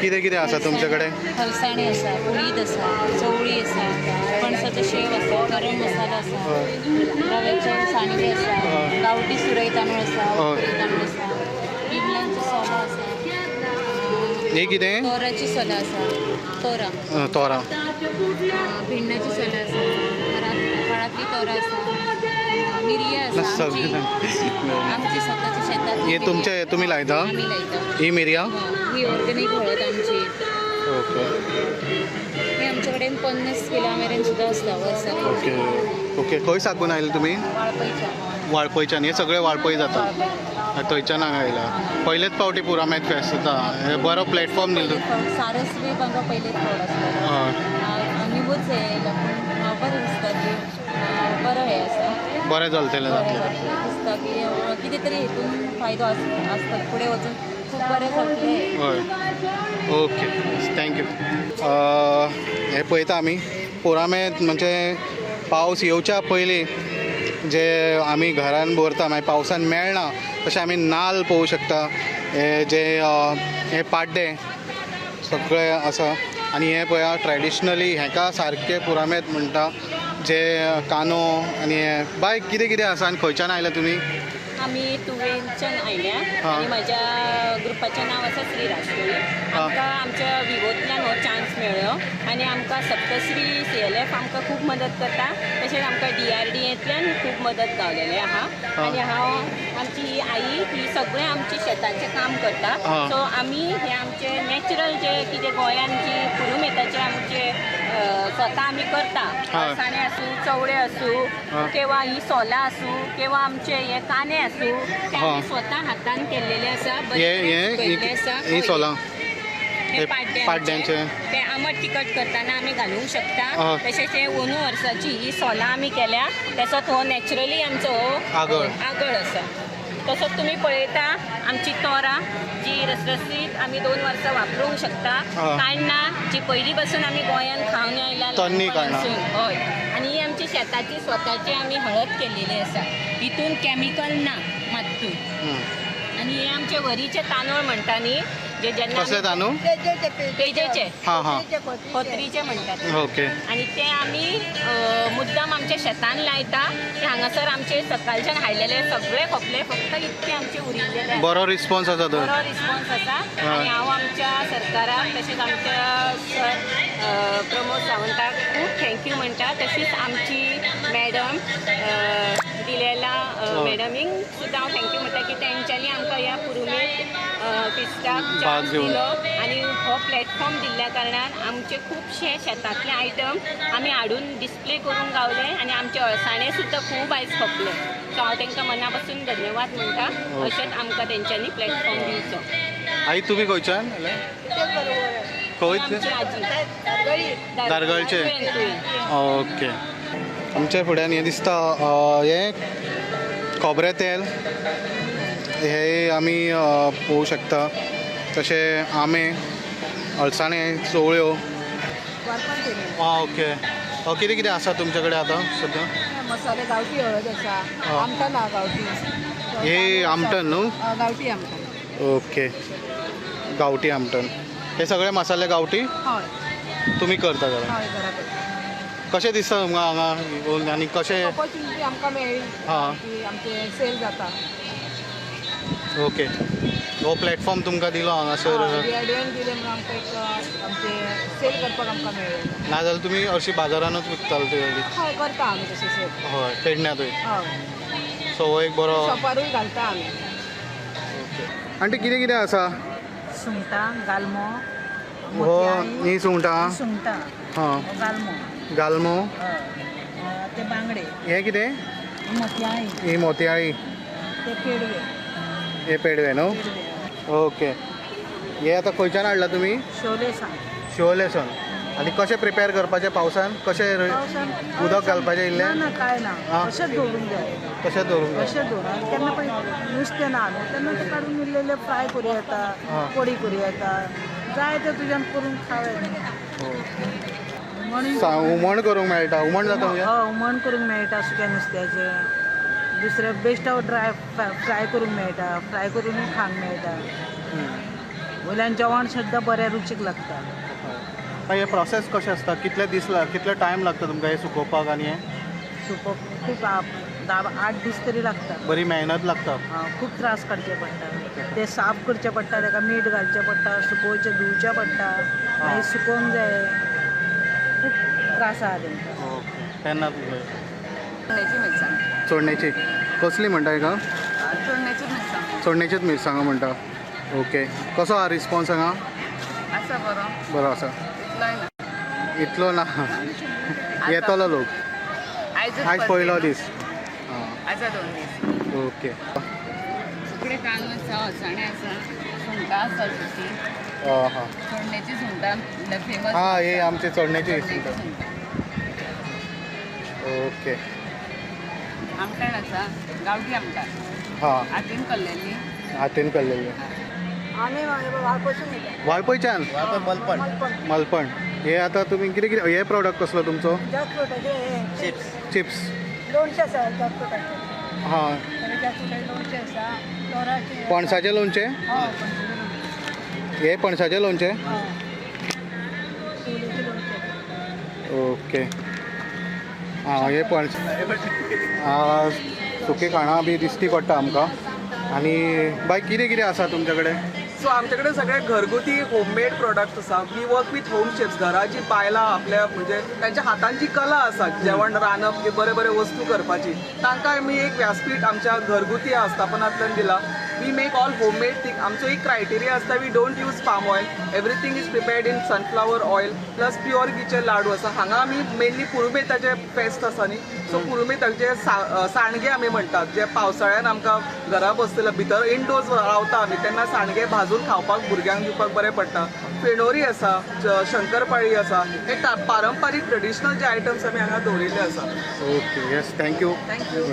कितें कितें आसा तुमचे कडेन? हलसाणे आसा, कुळीद आसा, चवळी आसा, पणसाचो शेव आसा, गरम मसाला आसा, रव्याचे सांडगे आसा, गांवठी सुरय तांदूळ आसा, उकडी तांदूळ आसा, बिमलांची सोलां आसा, हे कितें? तोराची सोलां आसा, तोरां, भिंडाची सोलां आसा, फळांतली तोरां आसा, मिरयां आसा, आमची स्वताची शेतांत. हे तुमचे तुम्ही लायता? आमी लायता. ही मिरयां? ही ऑर्गेनिक हळद आमची. ओके ही आमचे कडेन 50 किलो मेरेन सुद्दां आसता वर्साक. Okay okay. खंय साकून आयले तुमी? वाळपयच्या. वाळपयच्यान. हे सगळे वाळपय जाता. थंयच्यान हांगा आयला. पयलेच फावटी पुरामेत फेस्त जाता. हे बरो प्लॅटफॉर्म दिलो. सारस बी म्हाका पयलेच फावट आसता. आमीच हे येयला पूण बरें दिसता की बरो हे आसा. बरें चलतलें जातलें. दिसता की कितें तरी हितून फायदो आसता. फुडें वचून खूब बरें जातलें. हय. Okay thank you. हे पळयता आमी पुरामेत म्हणजे पावस येवच्या पयलीं जे आमी घरान भरता मागीर पावसान मेळना तशें आमी नाल्ल पळोवंक शकता. हे जे हे पाड्डे सगळे आसा आनी हे पळया ट्रेडिशनली हेका सारके पुरामेत म्हणटा जे कानो आनी हे बाय कितें कितें आसा आनी खंयच्यान आयला तुमी? आमी तुवेंच्यान आयल्या आनी म्हाज्या ग्रुपाचें नांव आसा श्री राजकोळी. आमकां आमच्या विवोंतल्यान हो चान्स मेळ्ळो आनी आमकां सप्तश्री CLF आमकां खूब मदत करता. तशेंच आमकां DRDAंतल्यान खूब मदत गावलेलें आहा. आनी हांव आमची आई ही सगळें आमची शेताचें काम करता. सो आमी हे आमचे नॅचरल जे कितें गोंयान जी पुरुमेताचे आमचे स्वता आमी करता. अळसाणे आसूं, चवळे आसूं, किंवा ही सोलां आसूं, किंवा आमचे हे काने आसूं, ते आमी स्वता हातान केल्लेले आसा. ही सोलां हे पाड्ड्यांचे ते आमट तिखट करतना आमी घालूंक शकता. तशेंच हे अंदू वर्साची ही सोलां आमी केल्या. तसोच हो नॅचरली आमचो आगळ आसा. तसोच तुमी पळयता आमची तोरां जी रसरशीत आमी 2 वर्सां वापरूंक शकता. काण्णां जी पयलीं पासून आमी गोंयान खावन आयला हय. आनी ही आमची शेताची स्वताची आमी हळद केल्लेली आसा. हितून कॅमिकल ना मात्तूय. आनी हे आमचे वरीचे तांदूळ म्हणटा न्ही जे जेन्ना कसले तांदूळ? पेजेचे हां खोत्रीचे म्हणटात. ओके. आनी ते आमी मुद्दाम आमच्या शेतान लायता. ते हांगासर आमचे सकाळच्यान हाडलेले सगळे खोपले फक्त इतके आमचे उरिल्लेले. बरो रिस्पॉन्स आसा तो. बरो रिस्पॉन्स आसा. आनी हांव आमच्या सरकाराक तशेंच आमच्या सर प्रमोद सावंताक खूब थँक्यू म्हणटा. तशीच आमची मॅडम दिलेला मॅडमींक सुद्दां हांव थँक्यू म्हणटा की तेंच्यांनी आमकां ह्या पुरुमेत फिस्टाक चान्स दिलो आनी हो प्लॅटफॉर्म दिल्ल्या कारणान आमचे खुबशे शेतांतले आयटम आमी हाडून डिस्प्ले करूंक गावले आनी आमचे अळसाणे सुद्दां खूब आयज खपले. सो हांव तांकां मना पासून धन्यवाद म्हणटा. अशेंच आमकां तेंच्यांनी प्लॅटफॉर्म दिवचो. आई तुमी खंयच्यान? दारगळचे. ओके. आमच्या फुड्यान हे दिसता हे खोबरें तेल हे आमी पळोवंक शकता. तशें आंबे, अळसाणे, चवळ्यो. ओके. कितें कितें आसा तुमचे कडेन आतां सद्या? मसाले गांवठी हळद आसा. आमटन आहा गांवठी. हे आमटन न्हू? गांवठी आमटन. ओके. गांवठी आमटन. हे सगळे मसाले गांवठी हय तुमी करता घरा? हय घरा करता. कशें दिसता तुमकां हांगा आनी कशें? ऑपॉर्च्युनिटी आमकां मेळ्ळी की आमचे सेल जाता. ओके. हो प्लॅटफॉर्म तुमकां दिलो हांगासर? DRDAन दिले म्हणून आमकां एक आमचे सेल करपाक आमकां मेळ्ळें. नाजाल्यार तुमी अशी बाजारानूच विकताले ते? हय करता आमी तशें सेल. हय पेडण्यातूय. हय सो हो एक बरो. शॉपारूय घालता आमी. ओके. आनी कितें कितें आसा? सुंगटां, गालमो. हो ही सुंगटां? सुंगटां. गालमो. गालमो. ते बांगडे. हे कितें? मोतयाळी. ही मोतयाळी. ते पेडवे. हे पेडवे न्हू? ओके. हे आतां खंयच्यान हाडला तुमी? शिवोलेसून. आनी कशें प्रिपेर करपाचें पावसान? कशें उदक घालपाचें इल्लें? ना काय ना. अशेंच दवरूंक जाय. तशेंच दवरूंक जाय. अशें दवरून केन्ना पळय नुस्तें ना न्हू तेन्ना ते काडून इल्लें फ्राय करूं येता, पोळी करूं येता. जाय तें तुज्यान करून खावं येता. हुमण करूंक मेळटा? हुमण जाता? हय हुमण करूंक मेळटा सुक्या नुस्त्याचें. दुसरें बेश्टो ड्राय फ्राय करूंक मेळटा. फ्राय करूनय खावंक मेळटा. वयल्यान जेवण सुद्दां बरें रुचीक लागता. हे प्रोसेस कशें आसता, कितले टायम लागता तुमकां हे सुकोवपाक आनी हे सुकोवप खूब 10-8 दीस तरी लागता. बरी मेहनत लागता. खूब त्रास काडचे पडटा. ते साफ करचे पडटा, ताका मीठ घालचें पडटा, सुकोवचें धुवचें पडटा, मागीर सुकोवंक जाय. खूब त्रास आहा तेंकां. ओके. तेन्ना चोडण्याची मिरसांग. चोडण्याची कसली म्हणटा हेका? चोडण्याची मिरसांग चोडण्याचीच मिरसांगो म्हणटा. ओके. कसो आहा रिस्पॉन्स हांगा? आसा बरो. बरो आसा. इतलोय ना. इतलो ना येतलो लोक. आयज पयलो दीस. आसा 2 दीस. ओके. सुकडे कांदो आसा, अळसाणे आसा, सुंगटां आसा सुकी. हां चोडण्याची सुंगटां फेमस. हां हे आमचे चोडण्याची ओके. आमटाण आसा, गांवठी आमटाण. हां हातीन कल्लेली. हातीन कल्लेली. आमी वाळपसून येता. वाळपयच्यान? मलपण. हे आता तुम्ही कितें कितें हे प्रॉडक्ट कसलो तुमचो? जॅकफ्रुटाचे चिप्स. लोणचें आसा जॅकफ्रुटाचें. हां जॅकफ्रुटाचें लोणचें आसा, तोराचें. पणसाचें लोणचें? हय, हे पणसाचें लोणचें? सोलेचें लोणचें. ओके. हां हे पणस सुकी खाणां बी दिसती पडटा आमकां. आनी बाय कितें कितें आसा तुमचे कडेन? सो आमच्याकडे सगळे घरगुती होममेड प्रोडक्ट आसा. We work with home chefs. घराची बायलां आपल्या म्हणजे त्यांच्या हातांची जी कला आसा जेवण रांदप बरे बरे वस्तू करपाची, तांकां आमी एक व्यासपीठ आमच्या घरगुती आस्थापनांतल्यान दिला. We make all homemade thing. आमचो एक क्रायटेरिया आसता, we don't use palm oil. Everything is prepared in sunflower oil plus pure गिचे लाडू आसा. हांगा आमी मेनली पुरुमेताचे फेस्त आसा न्ही, सो पुरुमेताचे सांडगे आमी म्हणटात, जे पावसाळ्यान आमकां घरा बसतले भितर इनडोर्स रावता आमी तेन्ना सांडगे भाजून खावपाक भुरग्यांक दिवपाक बरें पडटा. फेणोरी आसा, शंकरपाळी आसा. हे पारंपारीक ट्रेडिशनल जे आयटम्स आमी हांगा दवरिल्ले आसा. ओके. Yes thank you. थँक्यू.